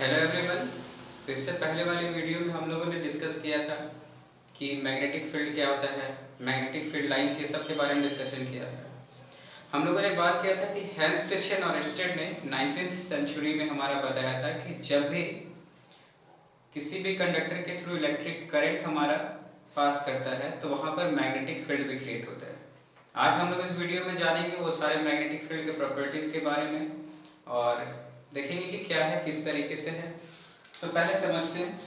Hello everyone. तो इससे पहले वाली वीडियो में हम लोगों ने डिस्कस किया था कि मैग्नेटिक फील्ड क्या होता है, मैग्नेटिक फील्ड लाइंस, ये सब के बारे में डिस्कशन किया था। हम लोगों ने बात किया था कि हैंस क्रिश्चियन और एर्स्टेड ने 19वीं सेंचुरी में हमारा बताया था कि जब भी किसी भी कंडक्टर के थ्रू इलेक्ट्रिक करंट हमारा पास करता है तो वहाँ पर मैग्नेटिक फील्ड भी क्रिएट होता है। आज हम लोग इस वीडियो में जानेंगे वो सारे मैग्नेटिक फील्ड के प्रॉपर्टीज़ के बारे में और देखेंगे कि क्या है, किस तरीके से है। तो पहले समझते हैं,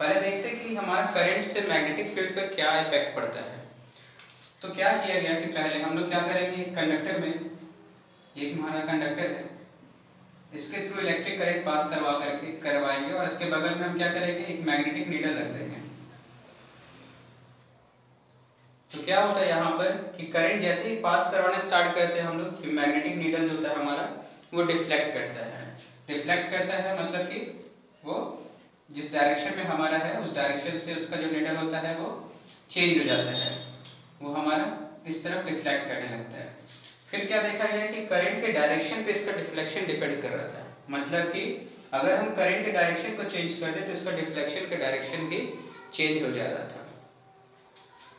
पहले देखते हैं कि हमारा करंट से मैग्नेटिक फील्ड पर क्या इफेक्ट पड़ता है। तो क्या किया गया कि पहले हम लोग क्या करेंगे, कंडक्टर में, एक हमारा कंडक्टर है, इसके थ्रू इलेक्ट्रिक करंट पास करवाएंगे और इसके बगल में हम क्या करेंगे, एक मैग्नेटिक नीडल रख देंगे। तो क्या होता है यहाँ पर कि करंट जैसे ही पास करवाना स्टार्ट करते हैं हम लोग, मैग्नेटिक नीडल जो होता है हमारा वो डिफ्लेक्ट करता है। डिफ्लेक्ट करता है मतलब कि वो जिस डायरेक्शन में हमारा है उस डायरेक्शन से उसका जो नीडल होता है वो चेंज हो जाता है, वो हमारा इस तरफ डिफ्लेक्ट करने लगता है। फिर क्या देखा गया कि करंट के डायरेक्शन पे इसका डिफ्लेक्शन डिपेंड कर रहा था। मतलब कि अगर हम करंट के डायरेक्शन को चेंज कर दें तो इसका डिफ्लेक्शन का डायरेक्शन भी चेंज हो जा रहा था।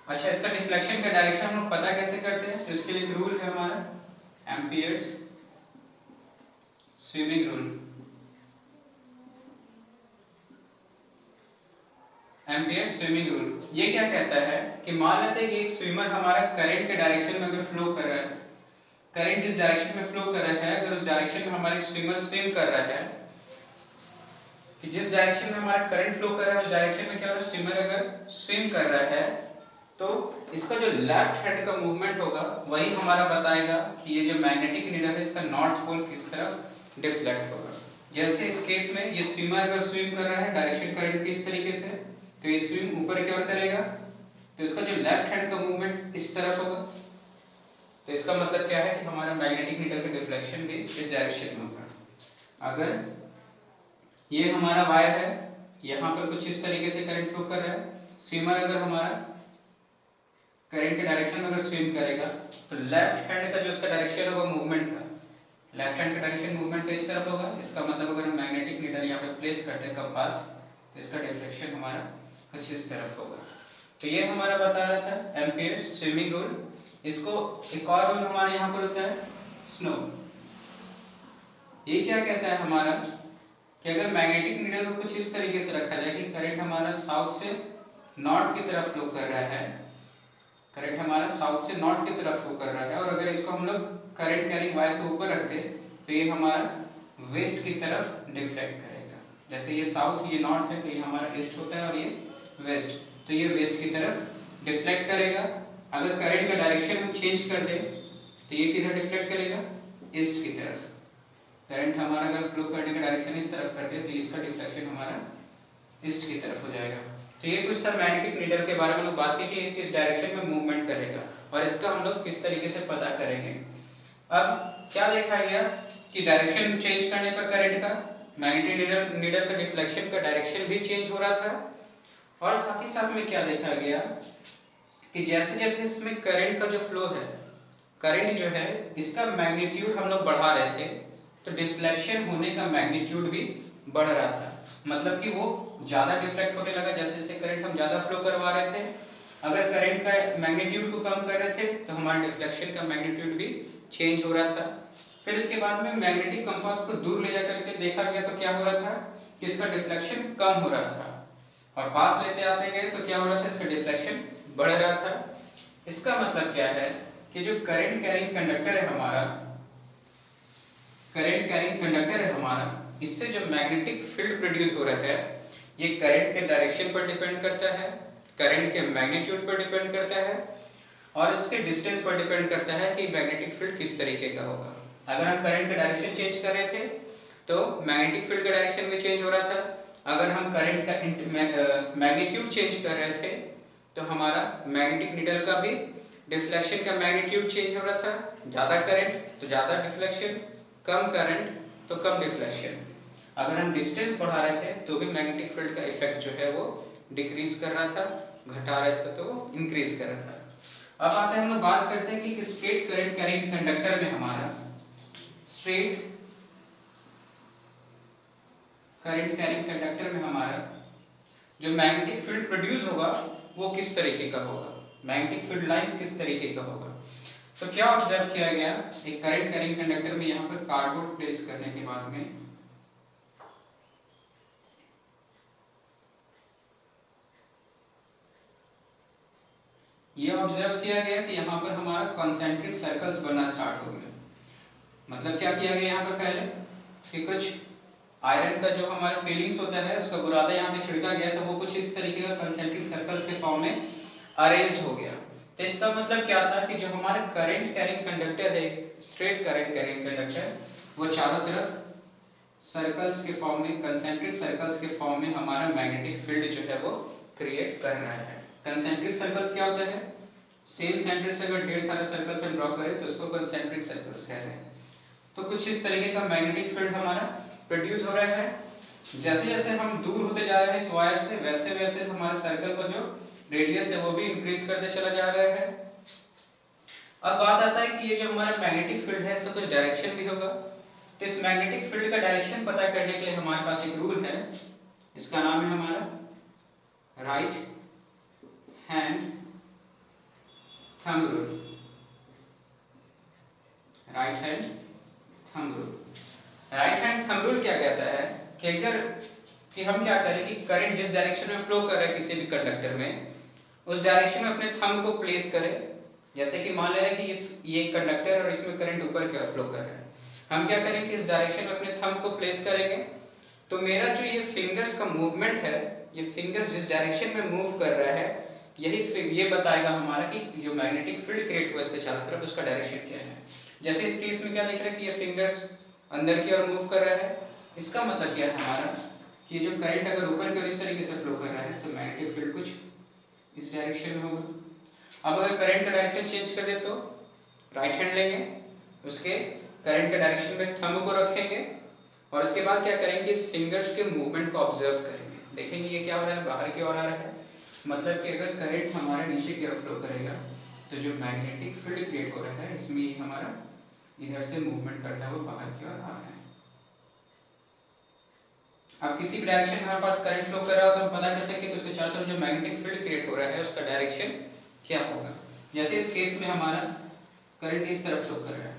अच्छा, इसका डिफ्लेक्शन का डायरेक्शन हम पता कैसे करते हैं? तो इसके लिए एक रूल है हमारा, amperes swimming rule. Amperes swimming rule ये क्या कहता है कि मान लेते हैं कि एक स्विमर हमारा करंट के डायरेक्शन में अगर फ्लो कर रहा है, करंट जिस डायरेक्शन में फ्लो कर रहा है, अगर उस डायरेक्शन में हमारे स्विमर स्विम कर रहा है, कि जिस डायरेक्शन में हमारा करंट फ्लो कर रहा है उस डायरेक्शन में क्या हो रहा है, स्विमर अगर स्विम कर रहा है तो इसका जो लेफ्ट हैंड का मूवमेंट होगा वही हमारा बताएगा कि ये जो मैग्नेटिक नीडल है इसका नॉर्थ पोल किस तरफ डिफ्लेक्ट होगा। जैसे इस केस में ये स्विमर अगर स्विम कर रहा है डायरेक्शन करंट की इस तरीके से, तो ये स्विम ऊपर की ओर करेगा, तो इसका जो लेफ्ट हैंड का मूवमेंट इस तरफ होगा। तो इसका मतलब क्या है कि हमारा मैग्नेटिक नीडल का डिफ्लेक्शन भी इस डायरेक्शन में होगा। अगर ये हमारा वायर है, यहाँ पर कुछ इस तरीके से करंट फ्लो कर रहा है, स्विमर अगर हमारा करंट के डायरेक्शन में अगर स्विम करेगा तो लेफ्ट हैंड का जो इसका डायरेक्शन होगा मूवमेंट का, लेफ्ट हैंड का डायरेक्शन मूवमेंट का इस तरफ होगा। इसका मतलब अगर हम मैग्नेटिक नीडल यहाँ पे प्लेस करते हैं कंपास, तो इसका डिफ्लेक्शन हमारा कुछ इस तरफ होगा। तो ये हमारा बता रहा था एम्पियर स्विमिंग रूल। इसको एक और रूल हमारे यहाँ पर होता है स्नो। ये क्या कहता है हमारा कि अगर मैग्नेटिक नीडल को कुछ इस तरीके से रखा जाए कि करंट हमारा साउथ से नॉर्थ की तरफ फ्लो कर रहा है, करंट हमारा साउथ से नॉर्थ की तरफ फ्लो कर रहा है, और अगर इसको हम लोग करंट कैरिंग वायर के ऊपर रखते तो ये हमारा वेस्ट की तरफ डिफ्लेक्ट करेगा। जैसे ये साउथ, ये नॉर्थ है, तो ये हमारा ईस्ट होता है और ये वेस्ट, तो ये वेस्ट की तरफ डिफ्लेक्ट करेगा। अगर करंट का डायरेक्शन हम चेंज कर दें तो ये किधर डिफ्लेक्ट करेगा, ईस्ट की तरफ। करंट हमारा अगर फ्लो करने का डायरेक्शन इस तरफ करते हैं तो इसका डिफ्लेक्शन हमारा ईस्ट की तरफ हो जाएगा। तो ये कुछ था मैग्नेटिक नीडल के बारे में लोग बात की कि किस डायरेक्शन में मूवमेंट करेगा और इसका हम लोग किस तरीके से पता करेंगे। अब क्या देखा गया कि डायरेक्शन चेंज करने पर करंट का, मैग्नेटिक नीडल का डिफ्लेक्शन का डायरेक्शन भी चेंज हो रहा था। और साथ ही साथ में क्या देखा गया कि जैसे जैसे इसमें करंट का जो फ्लो है, करंट जो है इसका मैग्नीट्यूड हम लोग बढ़ा रहे थे तो डिफ्लेक्शन होने का मैग्नीट्यूड भी बढ़ रहा था। मतलब कि वो ज्यादा डिफ्लेक्ट होने लगा जैसे जैसे करंट हम ज्यादा फ्लो करवा रहे थे। अगर करंट का मैग्नीट्यूड को कम कर रहे थे तो हमारा डिफ्लेक्शन का मैग्नीट्यूड भी चेंज हो रहा था। फिर इसके बाद में मैग्नेटिक कंपास को दूर ले जाकर के देखा गया तो क्या हो रहा था कि इसका डिफ्लेक्शन कम हो रहा था, और पास लेते आते गए तो क्या हो रहा था, इसका डिफ्लेक्शन बढ़ रहा था। इसका मतलब क्या है कि जो करंट कैरिंग कंडक्टर है हमारा, करंट कैरिंग कंडक्टर है हमारा, इससे जो मैग्नेटिक फील्ड प्रोड्यूस हो रहा है ये करंट के डायरेक्शन पर डिपेंड करता है, करंट के मैग्नीट्यूड पर डिपेंड करता है और इसके डिस्टेंस पर डिपेंड करता है कि मैग्नेटिक फील्ड किस तरीके का होगा। अगर हम करंट का डायरेक्शन चेंज कर रहे थे तो मैग्नेटिक फील्ड का डायरेक्शन भी चेंज हो रहा था। अगर हम करंट का मैग्नीट्यूड चेंज कर रहे थे तो हमारा मैग्नेटिक नीडल का भी डिफ्लेक्शन का मैग्नीट्यूड चेंज हो रहा था। ज्यादा करंट तो ज्यादा डिफ्लेक्शन, कम करंट तो कम डिफ्लेक्शन। अगर हम डिस्टेंस बढ़ा रहे थे तो भी मैग्नेटिक फील्ड का इफेक्ट जो है वो डिक्रीज कर रहा था, घटा रहे थे तो वो इंक्रीज कर रहा था। अब आते हैं, हम लोग बात करते हैं कि स्ट्रेट करंट कैरिंग कंडक्टर में हमारा स्ट्रेट करंट कैरिंग कंडक्टर में हमारा जो मैग्नेटिक फील्ड प्रोड्यूस होगा वो किस तरीके का होगा, मैग्नेटिक फील्ड लाइंस किस तरीके का होगा। तो क्या ऑब्जर्व किया गया, एक करंट कैरिंग कंडक्टर में यहाँ पर कार्डबोर्ड प्लेस करने के बाद में ये ऑब्जर्व किया गया कि यहाँ पर हमारा कॉन्सेंट्रिक सर्कल्स बनना स्टार्ट हो गया। मतलब क्या किया गया यहाँ पर पहले कि कुछ आयरन का जो हमारा फीलिंग्स होता है उसका बुरादा यहाँ पे छिड़का गया, तो वो कुछ इस तरीके का कॉन्सेंट्रिक सर्कल्स के फॉर्म में अरेंज हो गया। तो इसका मतलब क्या था कि जो हमारा करंट कैरिंग कंडक्टर है, स्ट्रेट करंट कैरिंग कंडक्टर, वो चारों तरफ सर्कल्स के फॉर्म में, कंसेंट्रिक सर्कल्स के फॉर्म में हमारा मैग्नेटिक फील्ड जो है वो क्रिएट कर रहा है। कंसेंट्रिक सर्कल्स क्या होता है, सेम सेंटर से अगर ढेर सारे सर्कल्स हम ड्रॉ करें तो उसको कंसेंट्रिक सर्कल्स कह रहे हैं। तो कुछ इस तरीके का मैग्नेटिक फील्ड हमारा प्रोड्यूस हो रहा है। जैसे जैसे हम दूर होते जा रहे हैं इस वायर से, वैसे वैसे हमारे सर्कल का जो रेडियस है वो भी इंक्रीज करते चला जा रहा है। अब बात आता है कि ये जो हमारा मैग्नेटिक फील्ड है इसका कुछ डायरेक्शन भी होगा। तो इस मैग्नेटिक फील्ड का डायरेक्शन पता करने के लिए हमारे पास एक रूल है, इसका नाम है हमारा right hand thumb rule. Right hand thumb rule, right hand thumb rule क्या कहता है कि अगर कि हम क्या करें कि करंट जिस डायरेक्शन में फ्लो कर रहा है किसी भी कंडक्टर में, उस डायरेक्शन में अपने थंब को प्लेस करें। जैसे कि मान ले रहे हैं कि ये कंडक्टर और इसमें करंट ऊपर की ओर फ्लो कर रहा है, हम क्या करेंगे कि इस डायरेक्शन में अपने थंब को प्लेस करेंगे। तो मेरा जो ये फिंगर्स का मूवमेंट है, ये फिंगर्स जिस डायरेक्शन में मूव कर रहा है, यही ये बताएगा हमारा कि जो मैग्नेटिक फील्ड क्रिएट हुआ इसके चारों तरफ उसका डायरेक्शन क्या है। जैसे इस केस में क्या दिख रहा है कि ये फिंगर्स अंदर की ओर मूव कर रहा है, इसका मतलब क्या है हमारा कि जो करंट अगर ऊपर की ओर इस तरीके से फ्लो कर रहा है तो मैग्नेटिक फील्ड कुछ इस डायरेक्शन में होगा। अब अगर करंट का डायरेक्शन चेंज कर दे तो राइट हैंड लेंगे, उसके करंट के डायरेक्शन में थंब को रखेंगे और उसके बाद क्या करेंगे, इस फिंगर्स के मूवमेंट को ऑब्जर्व करेंगे। देखेंगे ये क्या हो रहा है, बाहर की ओर आ रहा है। मतलब कि अगर करंट हमारे नीचे की ओर फ्लो करेगा तो जो मैग्नेटिक फील्ड क्रिएट हो रहा है इसमें हमारा इधर से मूवमेंट करता है वो बाहर की ओर आ रहा है। अब किसी भी डायरेक्शन में हमारे पास करंट फ्लो कर रहा हो तो हम पता कर सकते हैं कि उसके चारों तरफ जो मैग्नेटिक फील्ड क्रिएट हो रहा है उसका डायरेक्शन क्या होगा। जैसे इस केस में हमारा करंट इस तरफ फ्लो कर रहा है,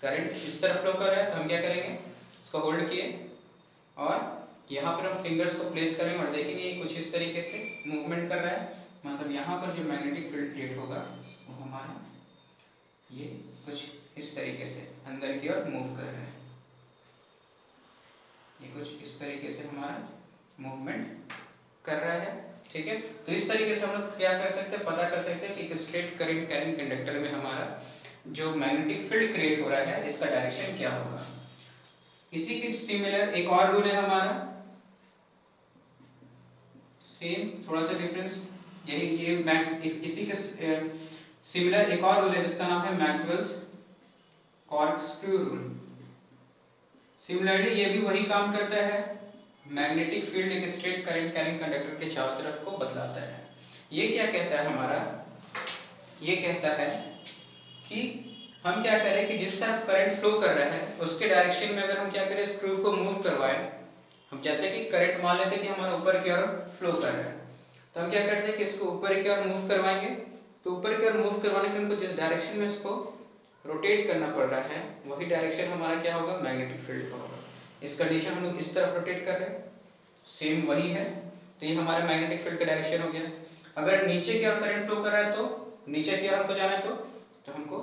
करंट इस तरफ फ्लो कर रहा है, तो हम क्या करेंगे, इसको होल्ड किए और यहाँ पर हम फिंगर्स को प्लेस करेंगे और देखेंगे ये कुछ इस तरीके से मूवमेंट कर रहा है। मतलब यहाँ पर जो मैग्नेटिक फील्ड क्रिएट होगा वो हमारा ये कुछ इस तरीके से अंदर की ओर मूव कर रहा है, ये कुछ इस तरीके से हमारा मूवमेंट कर रहा है। ठीक है, तो इस तरीके से हम लोग क्या कर सकते हैं, पता कर सकते हैं कि एक स्ट्रेट करंट कैरिंग कंडक्टर में हमारा जो मैग्नेटिक फील्ड क्रिएट हो रहा है इसका डायरेक्शन क्या होगा। इसी के सिमिलर एक और रूल है हमारा, सेम थोड़ा सा डिफरेंस, यही ये मैक्स इसी के सिमिलर एक और रूल है जिसका नाम है मैक्सवेल्स कॉर्कस्क्रू रूल। सिमिलरली ये भी वही काम करता है, मैग्नेटिक फील्ड एक स्ट्रेट करंट कैरिंग कंडक्टर के चारों तरफ को बदलाता है। ये क्या कहता है हमारा, ये कहता है कि हम क्या करें कि जिस तरफ करंट फ्लो कर रहा है उसके डायरेक्शन में अगर हम क्या करें, स्क्रू को मूव करवाएं। हम जैसे कि करंट मान लेते हैं कि हमारा ऊपर की ओर फ्लो कर रहा है, तो हम क्या करते हैं कि इसको ऊपर की ओर मूव करवाएंगे। तो ऊपर की ओर मूव करवाने के लिए हमको जिस डायरेक्शन में इसको रोटेट करना पड़ रहा है वही डायरेक्शन हमारा क्या होगा, मैग्नेटिक फील्ड का होगा। इस कंडीशन हम लोग इस तरफ रोटेट कर रहे हैं, सेम वही है, तो ये हमारा मैग्नेटिक फील्ड का डायरेक्शन हो गया। अगर नीचे की ओर करंट फ्लो कर रहा है तो नीचे की ओर हमको जाना है तो हमको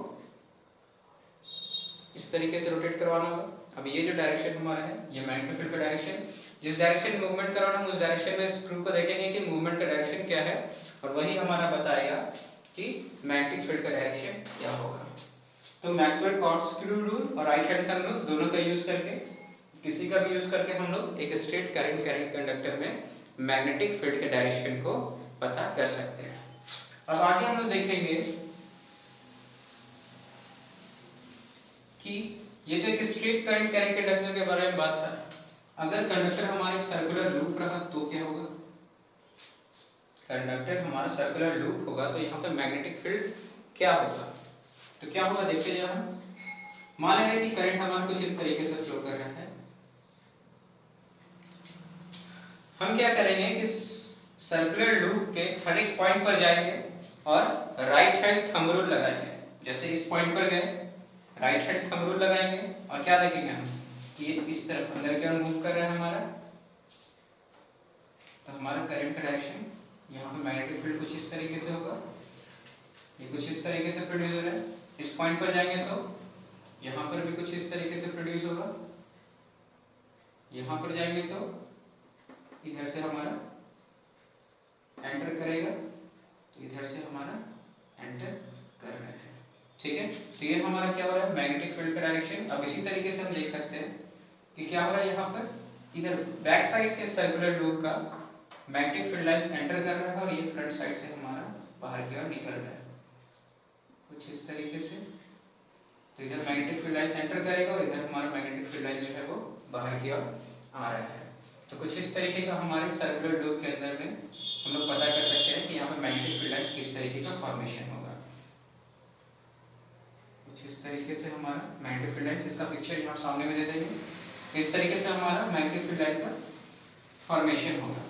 इस तरीके से रोटेट करवाना होगा। अब ये जो डायरेक्शन हमारा है ये मैग्नेटिक फील्ड का डायरेक्शन, जिस डायरेक्शन में मूवमेंट करवाना है उस डायरेक्शन में स्क्रू को देखेंगे कि मूवमेंट का डायरेक्शन क्या है और वही हमारा बताएगा कि मैग्नेटिक फील्ड का डायरेक्शन क्या होगा। तो मैक्सवेल कॉर्कस्क्रू रूल और राइट हैंड थंब रूल दोनों का यूज करके, किसी का भी यूज करके हम लोग एक स्ट्रेट करंट कैरिंग कंडक्टर में मैग्नेटिक फील्ड के डायरेक्शन को पता कर सकते हैं। अब आगे हम लोग देखेंगे कि ये तो एक स्ट्रेट करंट कैरिंग कंडक्टर के बारे में बात था। अगर कंडक्टर हमारा एक सर्कुलर लूप रहा तो क्या होगा, कंडक्टर हमारा सर्कुलर लूप होगा तो यहाँ पर मैग्नेटिक फील्ड क्या होगा। तो क्या होगा देखते हैं हम। मान लें कि करंट हमारा कुछ इस तरीके से फ्लो कर रहा है, हम क्या करेंगे कि सर्कुलर लूप के हर एक पॉइंट पर जाएंगे और राइट हैंड थंब रूल लगाएंगे। जैसे इस पॉइंट पर गए, राइट हैंड थंब रूल लगाएंगे और क्या देखेंगे हम कि ये इस तरफ अंदर की ओर मूव कर रहा है हमारा, तो हमारा करंट का डायरेक्शन यहाँ पे मैग्नेटिक फील्ड कुछ इस तरीके से होगा, ये कुछ इस तरीके से प्रोड्यूस हो रहा है। इस पॉइंट पर जाएंगे तो यहाँ पर भी कुछ इस तरीके से प्रोड्यूस होगा, यहाँ पर जाएंगे तो इधर से हमारा एंटर करेगा, तो इधर से हमारा एंटर कर रहा है। ठीक है, तो ये हमारा क्या हो रहा है मैग्नेटिक फील्ड का डायरेक्शन। अब इसी तरीके से हम देख सकते हैं कि क्या हो रहा है यहाँ पर इधर बैक साइड से सर्कुलर लूप का मैग्नेटिक फील्ड लाइंस एंटर कर रहा है और ये फ्रंट साइड से हमारा बाहर की ओर निकल रहा है कुछ इस तरीके से। तो इधर मैग्नेटिक फील्ड लाइंस एंटर करेगा और इधर हमारा मैग्नेटिक फील्ड लाइंस जो है वो बाहर की ओर आ रहा है। तो कुछ इस तरीके का हमारे सर्कुलर लूप के अंदर में हम लोग पता कर सकते हैं कि यहाँ पर मैग्नेटिक फील्ड लाइंस किस तरीके का फॉर्मेशन होगा। कुछ इस तरीके से हमारा मैग्नेटिक फील्ड लाइंस, इसका पिक्चर यहाँ सामने में दे देंगे। इस तरीके से हमारा मैग्नेटिक फील्ड लाइन का फॉर्मेशन होगा।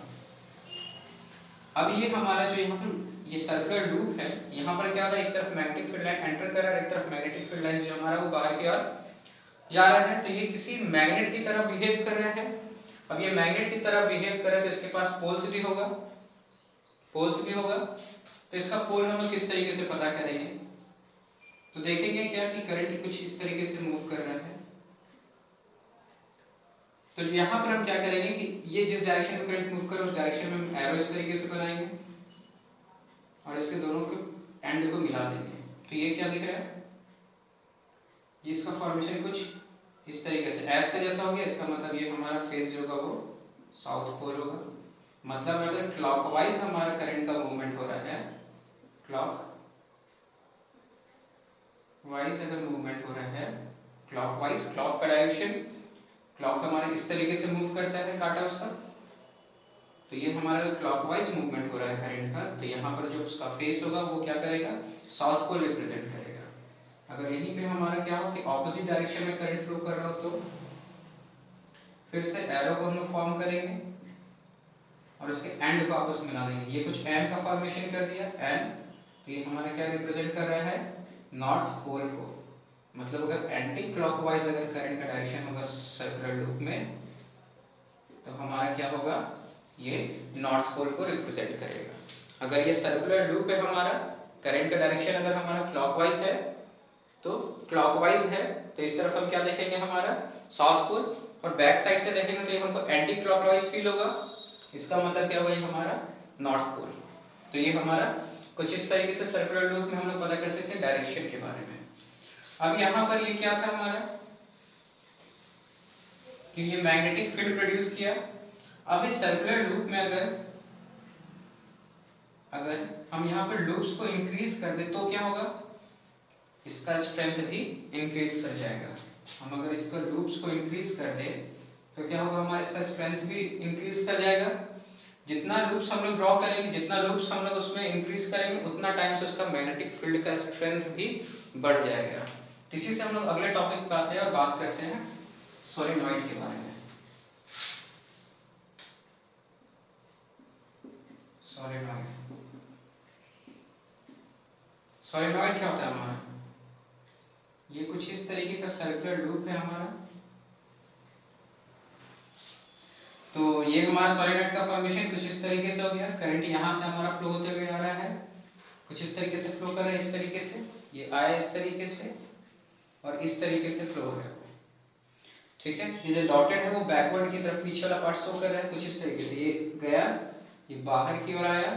अब ये हमारा जो यहाँ पर ये सर्कुलर लूप है, यहाँ पर क्या हो रहा है एक तरफ मैग्नेटिक फील्ड लाइन एंटर कर रहा है, एक तरफ मैग्नेटिक फील्ड लाइन जो हमारा वो बाहर की ओर जा रहा है। तो ये किसी मैग्नेट की तरह बिहेव कर रहा है। अब ये मैग्नेट की तरह बिहेव कर रहा है तो इसके पास पोल्स भी होगा, पोल्स भी होगा। तो इसका पोल हम किस तरीके से पता करेंगे, तो देखेंगे क्या कि करंट कुछ इस तरीके से मूव कर रहा है। तो यहाँ पर हम क्या करेंगे कि ये जिस डायरेक्शन में करंट मूव कर रहा है उस डायरेक्शन में हम एरो इस तरीके से बनाएंगे और इसके दोनों के एंड को मिला देंगे। तो ये क्या दिख रहा है, ये इसका फॉर्मेशन कुछ इस तरीके से एस का जैसा हो गया। इसका मतलब ये हमारा फेस जो होगा वो साउथ पोल होगा। मतलब अगर क्लॉकवाइज हमारा करंट का मूवमेंट हो रहा है, क्लॉकवाइज अगर मूवमेंट हो रहा है, क्लॉकवाइज क्लॉक का डायरेक्शन, क्लॉक हमारा इस तरीके से मूव करता है कांटा उसका, तो ये हमारा क्लॉकवाइज मूवमेंट हो रहा है करंट का, तो यहाँ पर जो उसका फेस होगा वो क्या करेगा साउथ पोल रिप्रेजेंट करेगा। अगर यहीं पे हमारा क्या हो कि ऑपोजिट डायरेक्शन में करंट फ्लो कर रहा हो तो फिर से एरो को हम लोग फॉर्म करेंगे और इसके एंड को आपस में मिला देंगे। ये कुछ एन का फॉर्मेशन कर दिया एन, तो ये हमारा क्या रिप्रेजेंट कर रहा है नॉर्थ पोल को। मतलब अगर एंटी क्लॉकवाइज अगर करंट का डायरेक्शन होगा सर्कुलर लूप में तो हमारा क्या होगा ये नॉर्थ पोल को रिप्रेजेंट करेगा। अगर ये सर्कुलर लूप है हमारा, करंट का डायरेक्शन अगर हमारा क्लॉकवाइज है तो क्लॉकवाइज है तो इस तरफ हम क्या देखेंगे हमारा साउथ पोल, और बैक साइड से देखेंगे तो ये हमको एंटी क्लॉकवाइज फील होगा। इसका मतलब क्या होगा ये हमारा नॉर्थ पोल। तो ये हमारा कुछ इस तरीके से सर्कुलर लूप में हम लोग पता कर सकते हैं डायरेक्शन के बारे में। अब यहाँ पर ये क्या था हमारा कि ये मैग्नेटिक फील्ड प्रोड्यूस किया। अब इस सर्कुलर लूप में अगर हम यहाँ पर लूप्स को इंक्रीज कर दे तो क्या होगा, इसका स्ट्रेंथ भी इंक्रीज कर जाएगा। हम अगर इसको लूप्स को इंक्रीज कर दे तो क्या होगा हमारा इसका स्ट्रेंथ भी इंक्रीज कर जाएगा। जितना लूप्स हम लोग ड्रॉ करेंगे, जितना लूप्स हम लोग उसमें इंक्रीज करेंगे उतना टाइम से उसका मैग्नेटिक फील्ड का स्ट्रेंथ भी बढ़ जाएगा। इसी से हम लोग अगले टॉपिक पे आते हैं और बात करते हैं सोलेनॉइड के बारे में। सोलेनॉइड क्या होता है हमारा, ये कुछ इस तरीके का सर्कुलर लूप है हमारा। तो ये हमारा सोलेनॉइड का फॉर्मेशन कुछ इस तरीके से हो गया। करंट यहाँ से हमारा फ्लो होते हुए आ रहा है, कुछ इस तरीके से फ्लो कर रहा है, इस तरीके से ये आया इस तरीके से और इस तरीके से फ्लो हो रहा है। ठीक है, ये जो डॉटेड है वो बैकवर्ड की तरफ पीछे वाला पार्ट शो कर रहा है कुछ इस तरीके से। ये गया, ये बाहर की ओर आया,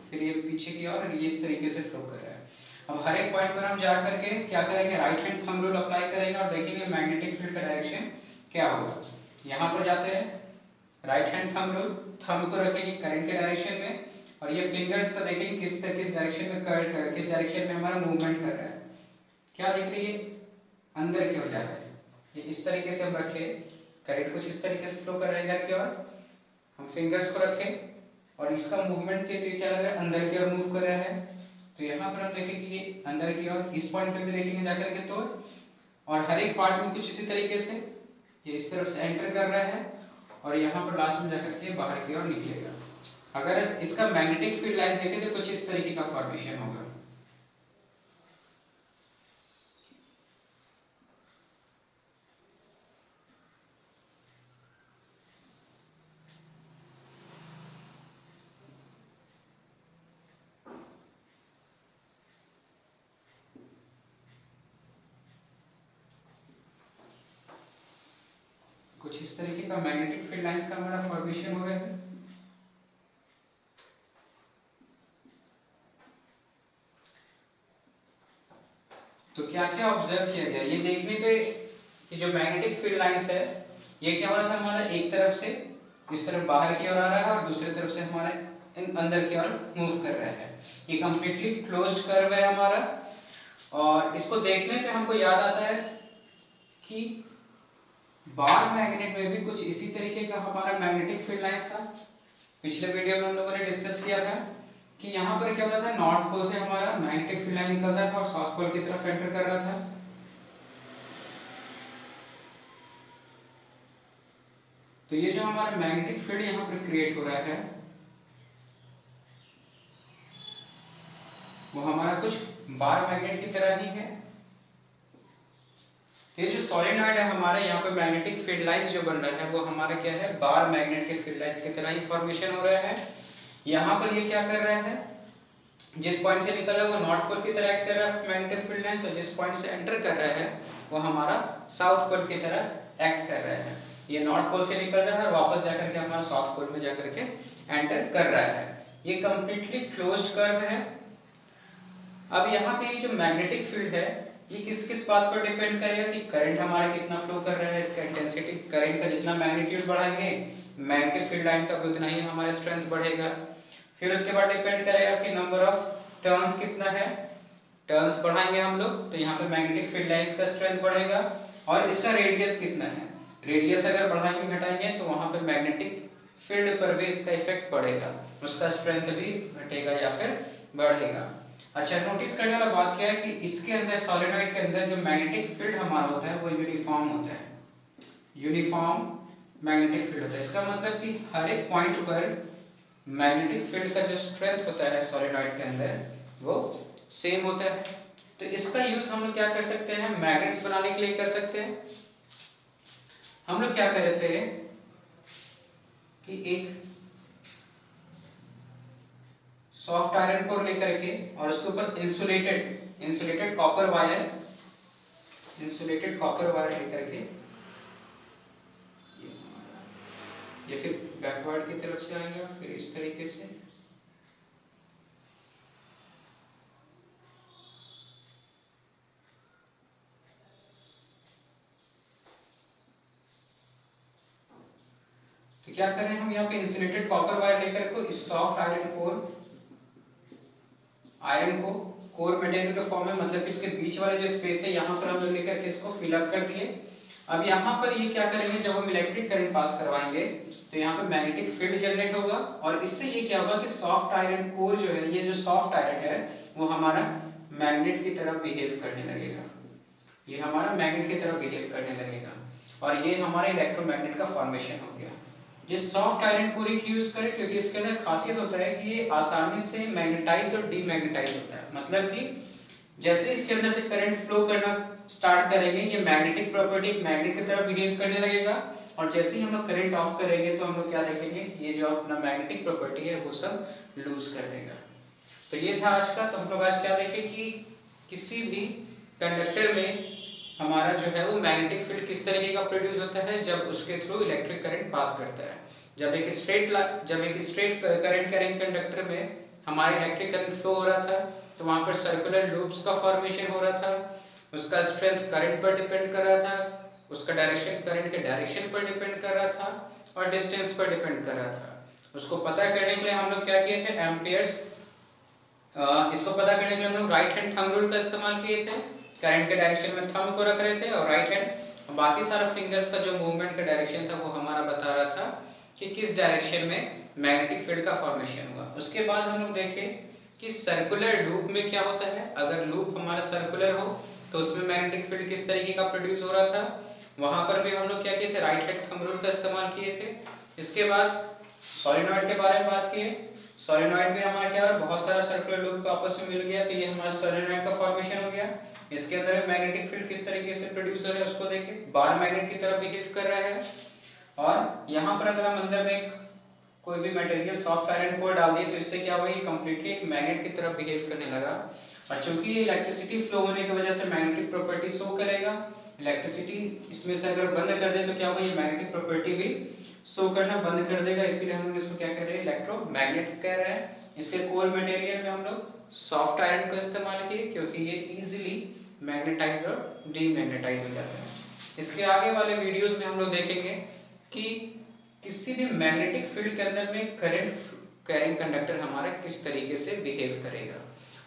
फिर ये पीछे की ओर, ये इस तरीके से फ्लो कर रहा है। अब हर एक पॉइंट पर हम जा करके क्या करेंगे, right hand thumb rule apply करेंगे और देखेंगे मैग्नेटिक फील्ड का डायरेक्शन क्या होगा। यहाँ पर जाते हैं, right hand thumb rule, thumb को रखेंगे करंट के डायरेक्शन में और ये फिंगर्स को देखेंगे किस डायरेक्शन में किस डायरेक्शन में हमारा मूवमेंट कर रहा है। क्या देख रही है, अंदर की ओर जा रहा है। ये इस तरीके से हम रखे, करंट कुछ इस तरीके से फ्लो कर रहा है इधर की ओर, हम फिंगर्स को रखें और इसका मूवमेंट के लिए क्या लग रहा है, अंदर की ओर मूव कर रहा है। तो यहाँ पर हम देखेंगे कि ये अंदर की ओर, इस पॉइंट पे भी देखेंगे जाकर के तो, और हर एक पार्ट में कुछ इसी तरीके से ये इस तरफ से एंटर कर रहा है और यहाँ पर लास्ट में जाकर के बाहर की ओर निकलेगा। अगर इसका मैग्नेटिक फील्ड लाइन देखें तो कुछ इस तरीके का फॉर्मेशन होगा। कुछ इस तरीके का मैग्नेटिक फील्ड लाइंस का हमारा फॉर्मेशन हो रहा है। तो क्या क्या ऑब्जर्व किया गया, ये देखने पे कि जो मैग्नेटिक फील्ड लाइंस है ये क्या हो रहा था हमारा, एक तरफ से इस तरफ बाहर की ओर आ रहा है और दूसरी तरफ से हमारे अंदर की ओर मूव कर रहा है। ये कंप्लीटली क्लोज्ड कर्व है हमारा, और इसको देखने पे हमको याद आता है कि बार मैग्नेट में भी कुछ इसी तरीके का हमारा मैग्नेटिक फील्ड लाइंस था। पिछले वीडियो में हम लोगों ने डिस्कस किया था कि यहाँ पर क्या होता था, नॉर्थ पोल से हमारा मैग्नेटिक फील्ड लाइन निकलता था और साउथ पोल की तरफ एंटर कर रहा था। तो ये जो हमारा मैग्नेटिक फील्ड यहाँ पर क्रिएट हो रहा है वो हमारा कुछ बार मैग्नेट की तरह ही है। ये जो सोलेनॉइड है हमारा, यहाँ पे मैग्नेटिक फील्ड लाइंस जो बन रहा है वो हमारा क्या है, बार मैग्नेट के फील्ड लाइंस की तरह ही फॉर्मेशन हो रहा है। यहाँ पर ये क्या कर रहा है, जिस पॉइंट से निकल रहा है वो नॉर्थ पोल की तरह एक्ट कर रहा है मैग्नेटिक फील्ड लाइंस, और जिस पॉइंट से एंटर कर रहा है वो हमारा साउथ पोल की तरह एक्ट कर रहा है। ये नॉर्थ पोल से निकल रहा है और वापस जाकर के हमारा साउथ पोल में जाकर के एंटर कर रहा है। ये कंप्लीटली क्लोज्ड कर्व है। अब यहाँ पे ये जो मैग्नेटिक फील्ड है ये किस किस बात पर डिपेंड करेगा कि करंट हमारा कितना फ्लो कर रहा है, इसका इंटेंसिटी, करंट का जितना मैग्नीट्यूड बढ़ाएंगे मैग्नेटिक फील्ड लाइन का उतना ही हमारा स्ट्रेंथ बढ़ेगा। फिर उसके बाद डिपेंड करेगा कि नंबर ऑफ टर्न्स कितना है, टर्न्स बढ़ाएंगे हम लोग तो यहाँ पे मैग्नेटिक फील्ड लाइंस का स्ट्रेंथ बढ़ेगा। और इसका रेडियस कितना है, रेडियस अगर बढ़ाएंगे घटाएंगे तो वहां पे मैग्नेटिक फील्ड पर भी इसका इफेक्ट पड़ेगा, उसका स्ट्रेंथ भी घटेगा या फिर बढ़ेगा। अच्छा, नोटिस करने वाला बात क्या है कि इसके अंदर सोलेनॉइड के अंदर जो मैग्नेटिक फील्ड हमारा होता है वो यूनिफॉर्म होता है, यूनिफॉर्म मैग्नेटिक फील्ड होता है। इसका मतलब कि हर एक पॉइंट पर मैग्नेटिक फील्ड का जो स्ट्रेंथ होता है सोलेनॉइड के अंदर वो सेम होता है। तो इसका यूज हम लोग क्या कर सकते हैं, मैग्नेट्स बनाने के लिए कर सकते हैं। हम लोग क्या करते हैं कि एक सॉफ्ट आयरन कोर लेकर के और उसके ऊपर इंसुलेटेड कॉपर वायर लेकर के, ये फिर बैकवर्ड की तरफ से आएगा, फिर इस तरीके से तो क्या कर रहे हैं हम यहाँ पे इंसुलेटेड कॉपर वायर लेकर को इस सॉफ्ट आयरन को कोर मटेरियल के फॉर्म में, मतलब इसके बीच वाले जो स्पेस है यहाँ पर हम लोग लेकर के इसको फिल अप कर दिए। अब यहाँ पर ये क्या करेंगे, जब हम इलेक्ट्रिक करंट पास करवाएंगे तो यहाँ पे मैग्नेटिक फील्ड जनरेट होगा और इससे ये क्या होगा कि सॉफ्ट आयरन कोर जो है, ये जो सॉफ्ट आयरन है वो हमारा मैग्नेट की तरह बिहेव करने लगेगा, ये हमारा मैग्नेट की तरह बिहेव करने लगेगा और ये हमारा इलेक्ट्रोमैग्नेट का फॉर्मेशन हो गया। ये सॉफ्ट आयरन कोर की यूज करें क्योंकि इसके अंदर खासियत होता है कि ये आसानी से मैग्नेटाइज और डीमैग्नेटाइज होता है। मतलब कि जैसे इसके अंदर से करंट फ्लो करना स्टार्ट करेंगे ये मैग्नेटिक प्रॉपर्टी मैग्नेट की तरह बिहेव करने लगेगा और जैसे ही हम लोग करंट ऑफ करेंगे तो हम लोग क्या देखेंगे, ये जो अपना मैग्नेटिक प्रॉपर्टी है वो सब लूज कर देगा। तो ये था आज का। तो हम लोग आज क्या देखें कि किसी भी कंडक्टर में हमारा जो है वो मैग्नेटिक फील्ड किस तरीके का प्रोड्यूस होता है जब उसके थ्रू इलेक्ट्रिक करंट पास करता है। जब एक स्ट्रेट करंट कंडक्टर में हमारा इलेक्ट्रिक करंट फ्लो हो रहा था तो वहां पर सर्कुलर लूप्स का फॉर्मेशन हो रहा था, उसका स्ट्रेंथ करंट पर डिपेंड कर रहा था, उसका डायरेक्शन करंट के डायरेक्शन पर डिपेंड कर रहा था और डिस्टेंस पर डिपेंड कर रहा था। उसको पता करने के लिए हम लोग क्या किए थे, एम्पियर्स, इसको पता करने के लिए हम लोग राइट हैंड थंब रूल का इस्तेमाल किए थे। करंट के डायरेक्शन में थंब को रख रहे थे और राइट हैंड बाकी सारा फिंगर्स का जो मूवमेंट का डायरेक्शन था वो हमारा बता रहा था कि किस डायरेक्शन में मैग्नेटिक फील्ड का फॉर्मेशन हुआ। उसके बाद हम लोग देखें कि सर्कुलर लूप में क्या होता है, अगर लूप हमारा सर्कुलर हो तो उसमें मैग्नेटिक फील्ड किस तरीके का प्रोड्यूस हो रहा था। वहां पर भी हम लोग क्या किए थे, राइट हैंड थंब रूल का इस्तेमाल किए थे। इसके बाद सोलेनॉइड के बारे में बात किए। सोलेनॉइड में हमारा क्या हो रहा है, बहुत सारा सर्कुलर लूप आपस में मिल गया, तो ये हमारा सोलेनॉइड का फॉर्मेशन हो गया। इसके अंदर मैग्नेटिक फील्ड किस तरीके से प्रोड्यूस हो रहा है उसको देखें, बार मैग्नेट की तरह बिहेव कर रहा है। और यहाँ पर अगर हम अंदर में कोई भी मटेरियल सॉफ्ट आयरन कोर डाल दिए तो इससे क्या हुआ, ये कंप्लीटली एक मैग्नेट की तरह बिहेव करने लगा। और चूंकि ये इलेक्ट्रिसिटी फ्लो होने की वजह से मैग्नेटिक प्रॉपर्टी शो करेगा, इलेक्ट्रिसिटी इसमें से अगर बंद कर दे तो क्या होगा, ये मैग्नेटिक प्रॉपर्टी भी शो करना बंद कर देगा। इसीलिए हम लोग इसको क्या कह रहे हैं, इलेक्ट्रोमैग्नेट कह रहे हैं। इसके कोर मटेरियल में हम लोग सॉफ्ट आयरन का इस्तेमाल किए क्योंकि ये इजीली मैग्नेटाइज और डीमैग्नेटाइज हो जाता है। इसके आगे वाले वीडियोस में हम लोग देखेंगे कि किसी भी मैग्नेटिक फील्ड के अंदर में करंट कैरिंग कंडक्टर हमारा किस तरीके से बिहेव करेगा।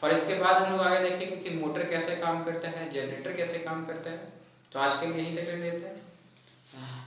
और इसके बाद हम लोग आगे देखेंगे कि मोटर कैसे काम करता है, जनरेटर कैसे काम करता है। तो आज के लिए यही तक देते हैं।